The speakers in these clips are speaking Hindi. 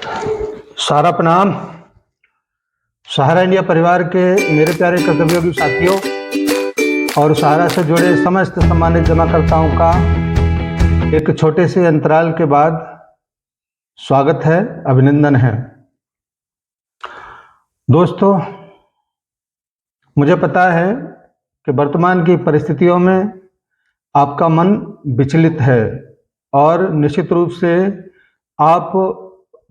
सारा प्रणाम। सहारा इंडिया परिवार के मेरे प्यारे कर्तव्योगी साथियों और सहारा से जुड़े समस्त सम्मानित जमाकर्ताओं का एक छोटे से अंतराल के बाद स्वागत है, अभिनंदन है। दोस्तों, मुझे पता है कि वर्तमान की परिस्थितियों में आपका मन विचलित है और निश्चित रूप से आप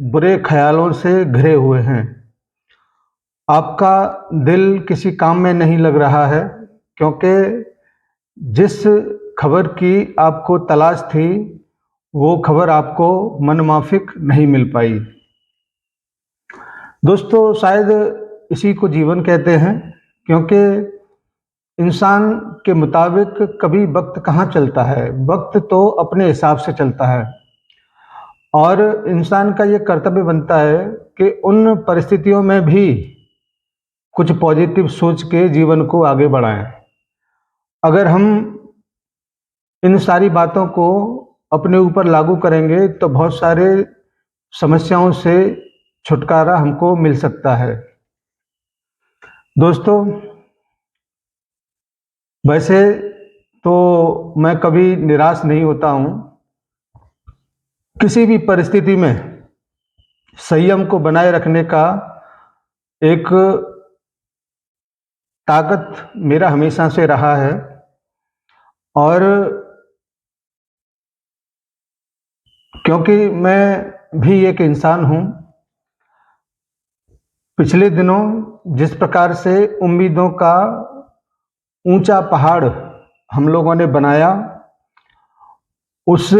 बुरे ख्यालों से घिरे हुए हैं। आपका दिल किसी काम में नहीं लग रहा है क्योंकि जिस खबर की आपको तलाश थी वो खबर आपको मनमाफिक नहीं मिल पाई। दोस्तों, शायद इसी को जीवन कहते हैं, क्योंकि इंसान के मुताबिक कभी वक्त कहाँ चलता है। वक्त तो अपने हिसाब से चलता है और इंसान का ये कर्तव्य बनता है कि उन परिस्थितियों में भी कुछ पॉजिटिव सोच के जीवन को आगे बढ़ाएं। अगर हम इन सारी बातों को अपने ऊपर लागू करेंगे तो बहुत सारे समस्याओं से छुटकारा हमको मिल सकता है। दोस्तों, वैसे तो मैं कभी निराश नहीं होता हूँ। किसी भी परिस्थिति में संयम को बनाए रखने का एक ताकत मेरा हमेशा से रहा है और क्योंकि मैं भी एक इंसान हूँ, पिछले दिनों जिस प्रकार से उम्मीदों का ऊंचा पहाड़ हम लोगों ने बनाया, उस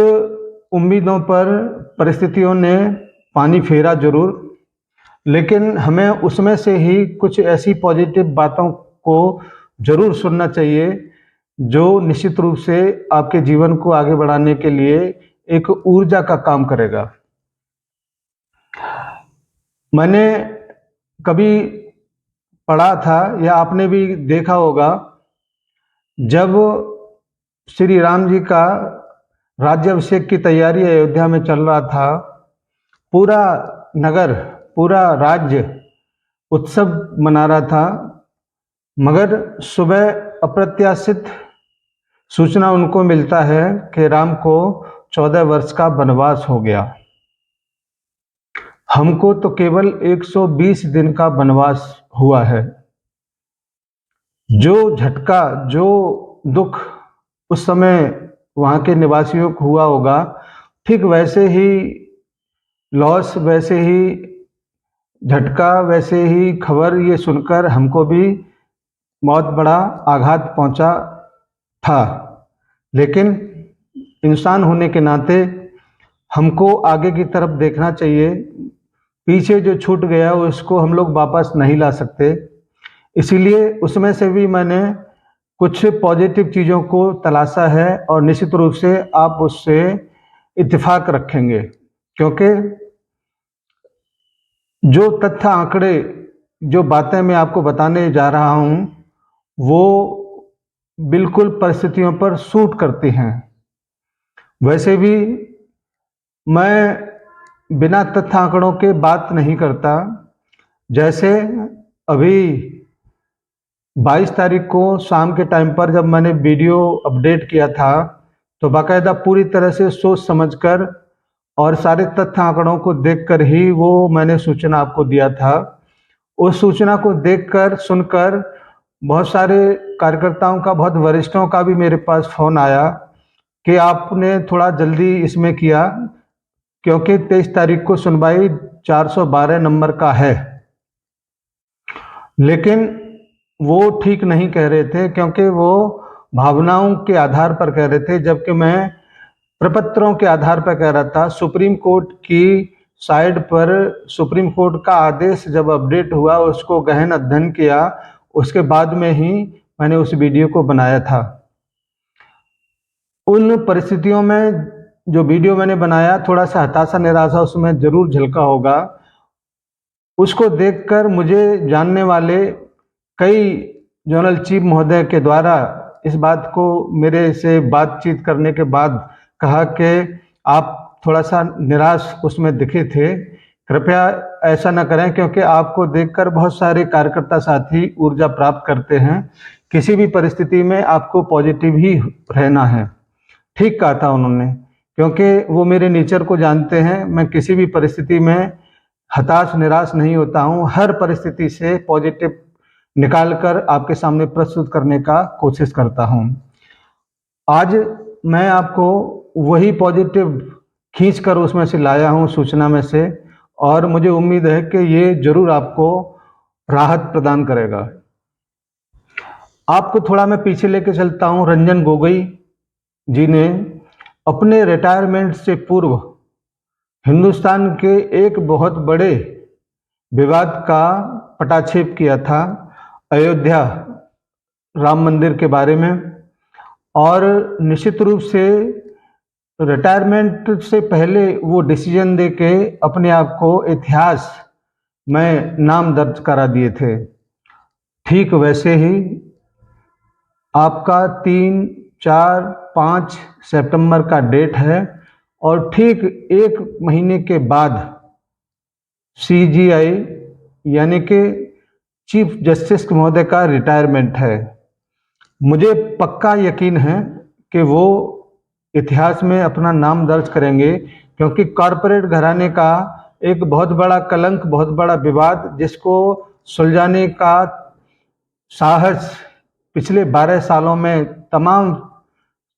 उम्मीदों पर परिस्थितियों ने पानी फेरा जरूर, लेकिन हमें उसमें से ही कुछ ऐसी पॉजिटिव बातों को जरूर सुनना चाहिए जो निश्चित रूप से आपके जीवन को आगे बढ़ाने के लिए एक ऊर्जा का काम करेगा। मैंने कभी पढ़ा था या आपने भी देखा होगा, जब श्री राम जी का राज्याभिषेक की तैयारी अयोध्या में चल रहा था, पूरा नगर, पूरा राज्य उत्सव मना रहा था, मगर सुबह अप्रत्याशित सूचना उनको मिलता है कि राम को 14 वर्ष का वनवास हो गया। हमको तो केवल 120 दिन का वनवास हुआ है। जो झटका, जो दुख उस समय वहाँ के निवासियों को हुआ होगा, ठीक वैसे ही लॉस, वैसे ही झटका, वैसे ही खबर ये सुनकर हमको भी बहुत बड़ा आघात पहुंचा था। लेकिन इंसान होने के नाते हमको आगे की तरफ देखना चाहिए। पीछे जो छूट गया उसको हम लोग वापस नहीं ला सकते, इसीलिए उसमें से भी मैंने कुछ पॉजिटिव चीज़ों को तलाशा है और निश्चित रूप से आप उससे इत्तेफाक रखेंगे, क्योंकि जो तथ्य, आंकड़े, जो बातें मैं आपको बताने जा रहा हूँ वो बिल्कुल परिस्थितियों पर सूट करती हैं। वैसे भी मैं बिना तथ्य आंकड़ों के बात नहीं करता। जैसे अभी 22 तारीख को शाम के टाइम पर जब मैंने वीडियो अपडेट किया था तो बाकायदा पूरी तरह से सोच समझकर और सारे तथ्य आंकड़ों को देखकर ही वो मैंने सूचना आपको दिया था। उस सूचना को देखकर, सुनकर बहुत सारे कार्यकर्ताओं का, बहुत वरिष्ठों का भी मेरे पास फ़ोन आया कि आपने थोड़ा जल्दी इसमें किया, क्योंकि 23 तारीख को सुनवाई 412 नंबर का है। लेकिन वो ठीक नहीं कह रहे थे, क्योंकि वो भावनाओं के आधार पर कह रहे थे, जबकि मैं प्रपत्रों के आधार पर कह रहा था। सुप्रीम कोर्ट की साइट पर सुप्रीम कोर्ट का आदेश जब अपडेट हुआ, उसको गहन अध्ययन किया, उसके बाद में ही मैंने उस वीडियो को बनाया था। उन परिस्थितियों में जो वीडियो मैंने बनाया, थोड़ा सा हताशा, निराशा उसमें जरूर झलका होगा। उसको देखकर मुझे जानने वाले कई जोनल चीफ महोदय के द्वारा इस बात को मेरे से बातचीत करने के बाद कहा कि आप थोड़ा सा निराश उसमें दिखे थे, कृपया ऐसा न करें, क्योंकि आपको देखकर बहुत सारे कार्यकर्ता साथी ऊर्जा प्राप्त करते हैं। किसी भी परिस्थिति में आपको पॉजिटिव ही रहना है। ठीक कहा था उन्होंने, क्योंकि वो मेरे नेचर को जानते हैं। मैं किसी भी परिस्थिति में हताश निराश नहीं होता हूँ। हर परिस्थिति से पॉजिटिव निकाल कर आपके सामने प्रस्तुत करने का कोशिश करता हूँ। आज मैं आपको वही पॉजिटिव खींच कर उसमें से लाया हूँ, सूचना में से, और मुझे उम्मीद है कि ये जरूर आपको राहत प्रदान करेगा। आपको थोड़ा मैं पीछे लेके चलता हूँ। रंजन गोगोई जी ने अपने रिटायरमेंट से पूर्व हिंदुस्तान के एक बहुत बड़े विवाद का पटाक्षेप किया था, अयोध्या राम मंदिर के बारे में। और निश्चित रूप से रिटायरमेंट से पहले वो डिसीजन दे के अपने आप को इतिहास में नाम दर्ज करा दिए थे। ठीक वैसे ही आपका 3, 4, 5 सितंबर का डेट है, और ठीक एक महीने के बाद CJI यानी कि चीफ जस्टिस महोदय का रिटायरमेंट है। मुझे पक्का यकीन है कि वो इतिहास में अपना नाम दर्ज करेंगे, क्योंकि कॉरपोरेट घराने का एक बहुत बड़ा कलंक, बहुत बड़ा विवाद, जिसको सुलझाने का साहस पिछले 12 सालों में तमाम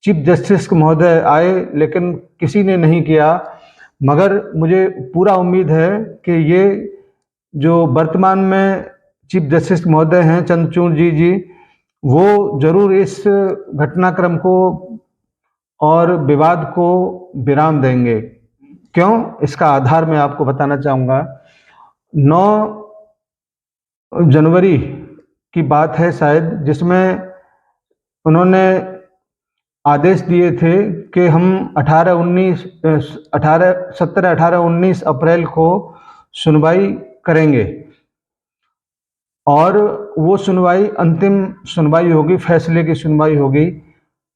चीफ जस्टिस महोदय आए, लेकिन किसी ने नहीं किया। मगर मुझे पूरा उम्मीद है कि ये जो वर्तमान में चीफ जस्टिस महोदय हैं चंद्रचूड़ जी, वो जरूर इस घटनाक्रम को और विवाद को विराम देंगे। क्यों? इसका आधार मैं आपको बताना चाहूँगा। 9 जनवरी की बात है शायद, जिसमें उन्होंने आदेश दिए थे कि हम 17, 18, 19 अप्रैल को सुनवाई करेंगे, और वो सुनवाई अंतिम सुनवाई होगी, फैसले की सुनवाई होगी।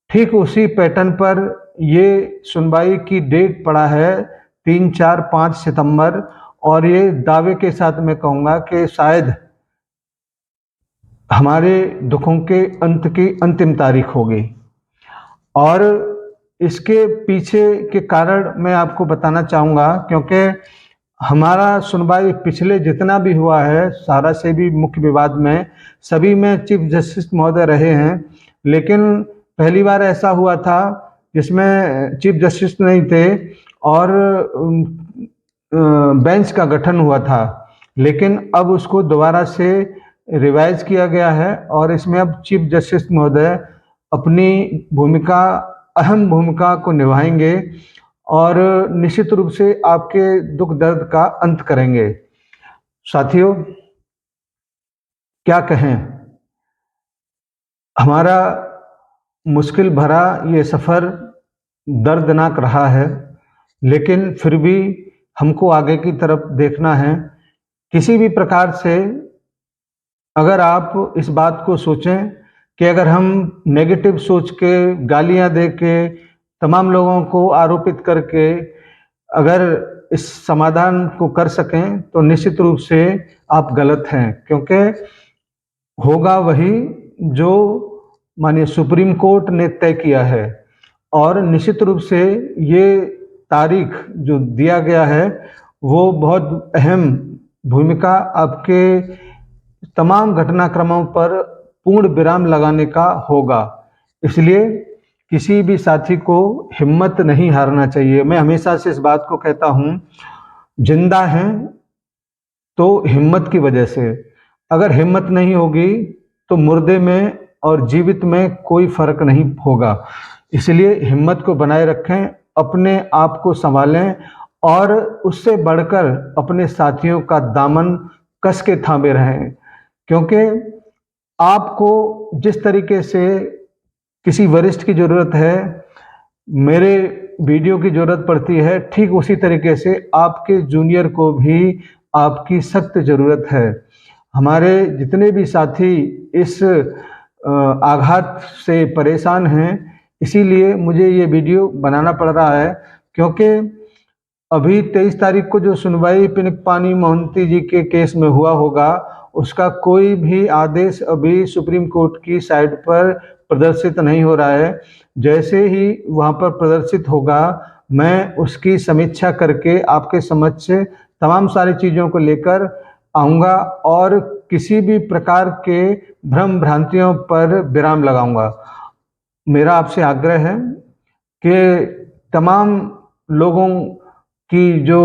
ठीक उसी पैटर्न पर ये सुनवाई की डेट पड़ा है 3, 4, 5 सितंबर, और ये दावे के साथ मैं कहूँगा कि शायद हमारे दुखों के अंत की अंतिम तारीख होगी। और इसके पीछे के कारण मैं आपको बताना चाहूँगा, क्योंकि हमारा सुनवाई पिछले जितना भी हुआ है, सारा से भी मुख्य विवाद में सभी में चीफ जस्टिस महोदय रहे हैं। लेकिन पहली बार ऐसा हुआ था जिसमें चीफ जस्टिस नहीं थे और बेंच का गठन हुआ था। लेकिन अब उसको दोबारा से रिवाइज किया गया है, और इसमें अब चीफ जस्टिस महोदय अपनी भूमिका, अहम भूमिका को निभाएंगे, और निश्चित रूप से आपके दुख दर्द का अंत करेंगे। साथियों, क्या कहें, हमारा मुश्किल भरा ये सफ़र दर्दनाक रहा है, लेकिन फिर भी हमको आगे की तरफ देखना है। किसी भी प्रकार से अगर आप इस बात को सोचें कि अगर हम नेगेटिव सोच के, गालियां दे के, तमाम लोगों को आरोपित करके अगर इस समाधान को कर सकें, तो निश्चित रूप से आप गलत हैं। क्योंकि होगा वही जो माननीय सुप्रीम कोर्ट ने तय किया है, और निश्चित रूप से ये तारीख जो दिया गया है वो बहुत अहम भूमिका आपके तमाम घटनाक्रमों पर पूर्ण विराम लगाने का होगा। इसलिए किसी भी साथी को हिम्मत नहीं हारना चाहिए। मैं हमेशा से इस बात को कहता हूँ, जिंदा हैं तो हिम्मत की वजह से, अगर हिम्मत नहीं होगी तो मुर्दे में और जीवित में कोई फर्क नहीं होगा। इसलिए हिम्मत को बनाए रखें, अपने आप को संभालें, और उससे बढ़कर अपने साथियों का दामन कस के थामे रहें। क्योंकि आपको जिस तरीके से किसी वरिष्ठ की ज़रूरत है, मेरे वीडियो की ज़रूरत पड़ती है, ठीक उसी तरीके से आपके जूनियर को भी आपकी सख्त ज़रूरत है। हमारे जितने भी साथी इस आघात से परेशान हैं, इसीलिए मुझे ये वीडियो बनाना पड़ रहा है, क्योंकि अभी 23 तारीख को जो सुनवाई पिनक पानी मोहंती जी के केस में हुआ होगा, उसका कोई भी आदेश अभी सुप्रीम कोर्ट की साइट पर प्रदर्शित नहीं हो रहा है। जैसे ही वहाँ पर प्रदर्शित होगा, मैं उसकी समीक्षा करके आपके समक्ष तमाम सारी चीज़ों को लेकर आऊँगा और किसी भी प्रकार के भ्रम भ्रांतियों पर विराम लगाऊंगा। मेरा आपसे आग्रह है कि तमाम लोगों की जो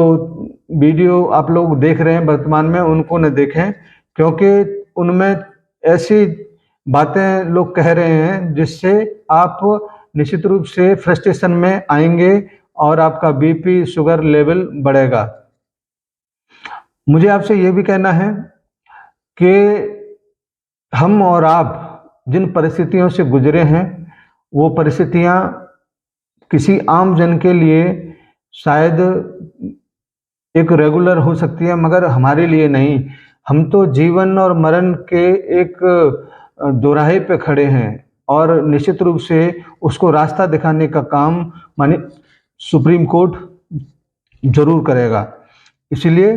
वीडियो आप लोग देख रहे हैं वर्तमान में, उनको न देखें, क्योंकि उनमें ऐसी बातें लोग कह रहे हैं जिससे आप निश्चित रूप से फ्रस्ट्रेशन में आएंगे और आपका बीपी शुगर लेवल बढ़ेगा। मुझे आपसे ये भी कहना है कि हम और आप जिन परिस्थितियों से गुजरे हैं, वो परिस्थितियाँ किसी आम जन के लिए शायद एक रेगुलर हो सकती है, मगर हमारे लिए नहीं। हम तो जीवन और मरण के एक दोराहे पे खड़े हैं और निश्चित रूप से उसको रास्ता दिखाने का काम माने सुप्रीम कोर्ट जरूर करेगा। इसलिए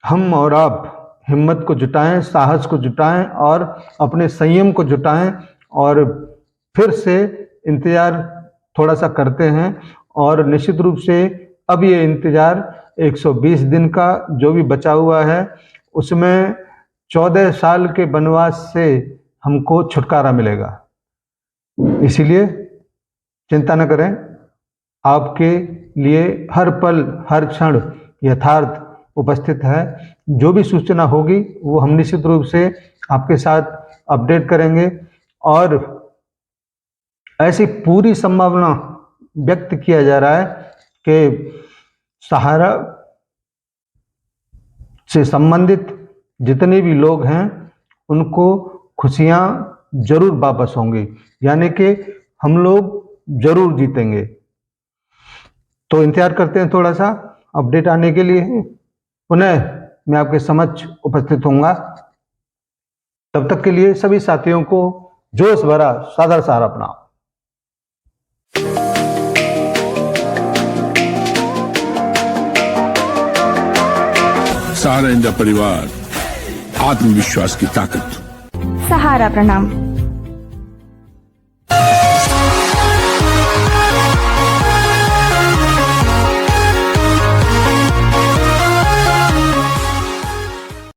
हम और आप हिम्मत को जुटाएं, साहस को जुटाएं और अपने संयम को जुटाएं और फिर से इंतज़ार थोड़ा सा करते हैं। और निश्चित रूप से अब ये इंतज़ार 120 दिन का जो भी बचा हुआ है, उसमें 14 साल के वनवास से हमको छुटकारा मिलेगा। इसीलिए चिंता न करें, आपके लिए हर पल हर क्षण यथार्थ उपस्थित है। जो भी सूचना होगी वो हम निश्चित रूप से आपके साथ अपडेट करेंगे और ऐसी पूरी संभावना व्यक्त किया जा रहा है कि सहारा से संबंधित जितने भी लोग हैं उनको खुशियां जरूर वापस होंगी, यानी कि हम लोग जरूर जीतेंगे। तो इंतजार करते हैं थोड़ा सा अपडेट आने के लिए। पुनः मैं आपके समक्ष उपस्थित होऊंगा। तब तक के लिए सभी साथियों को जोश भरा सादर सहारा प्रणाम। सहारा इंडिया परिवार, आत्मविश्वास की ताकत। सहारा प्रणाम।